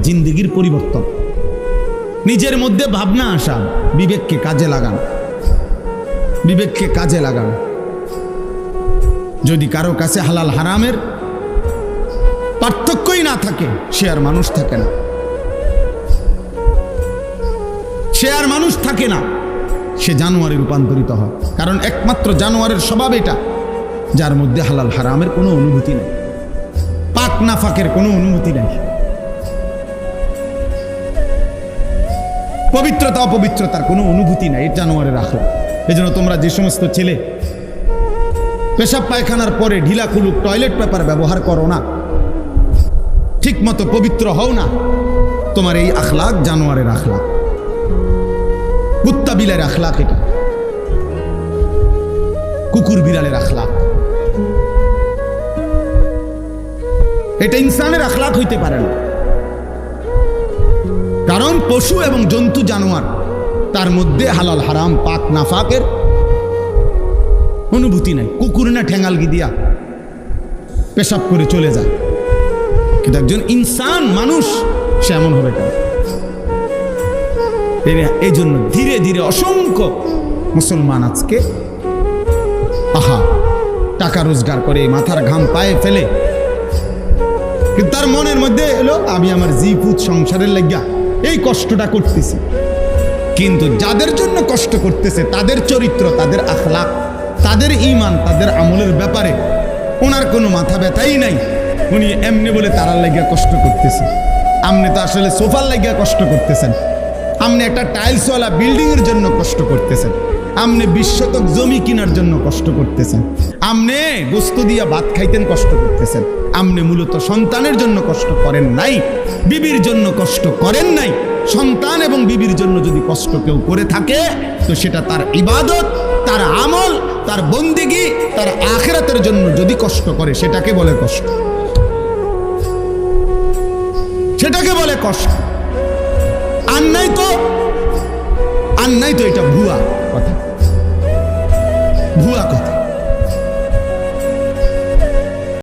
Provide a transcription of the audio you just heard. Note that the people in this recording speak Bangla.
জিন্দেগির পরিবর্তন। নিজের মধ্যে ভাবনা আসা, বিবেককে কাজে লাগান, বিবেককে কাজে লাগান। যদি কারো কাছে হালাল হারামের পার্থক্যই না থাকে, সে আর মানুষ থাকে না, সে আর মানুষ থাকে না, সে জানোয়ারে রূপান্তরিত হয়। কারণ একমাত্র জানোয়ারের স্বভাব এটা, যার মধ্যে হালাল হারামের কোনো অনুভূতি নেই, পাক নাফাকের কোনো অনুভূতি নেই, পবিত্রতা অপবিত্রতার কোনো অনুভূতি নাই, এই জানোয়ারের আখলাক। এজন্য তোমরা যে সমস্ত ছেলে পেশাব পায়খানার পরে ঢিলা কুলুক টয়লেট পেপার ব্যবহার করো না, ঠিক মতো পবিত্র হও না, তোমার এই আখলাক জানোয়ারের আখলাক, কুত্তা বিলের আখলাক, এটা কুকুর বিড়ালের আখলাক, এটা ইনসানের আখলাক হইতে পারে না। কারণ পশু এবং জন্তু জানোয়ার, তার মধ্যে হালাল হারাম পাক নাফাকের অনুভূতি নাই। কুকুর না ঠেঙ্গালগি দিয়া পেশাব করে চলে যায়, কিন্তু একজন ইনসান মানুষ সে এমন হবে কেন? এই জন্য ধীরে ধীরে অসংখ্য মুসলমান আজকে টাকা রোজগার করে মাথার ঘাম পায়ে ফেলে, কিন্তু তার মনের মধ্যে এলো আমি আমার জিপুত সংসারের লাগিয়া এই কষ্টটা করতেছি। কিন্তু যাদের জন্য কষ্ট করতেছে তাদের চরিত্র, তাদের আখলাক, তাদের ঈমান, তাদের আমলের ব্যাপারে ওনার কোনো মাথা ব্যথাই নাই। উনি এমনি বলে তারার লাগিয়া কষ্ট করতেছে। আপনি তো আসলে সোফার লাগিয়া কষ্ট করতেছেন, আপনি একটা টাইলসওয়ালা বিল্ডিং এর জন্য কষ্ট করতেছেন, আপনি 20 শতক জমি কেনার জন্য কষ্ট করতেছেন, আপনি গোস্ত দিয়া ভাত খাইতেন কষ্ট করতেছেন, আপনি মূলত সন্তানের জন্য কষ্ট করেন নাই, বিবির জন্য কষ্ট করেন নাই। সন্তান এবং বিবির জন্য যদি কষ্ট কেউ করে থাকে তো সেটা তার ইবাদত, তার আমল, তার বন্দেগী, তার আখিরাতের জন্য যদি কষ্ট করে সেটাকে বলে কষ্ট, সেটাকে বলে কষ্ট। আর নাই তো এটা ভুয়া কথা, ভুয়া কথা।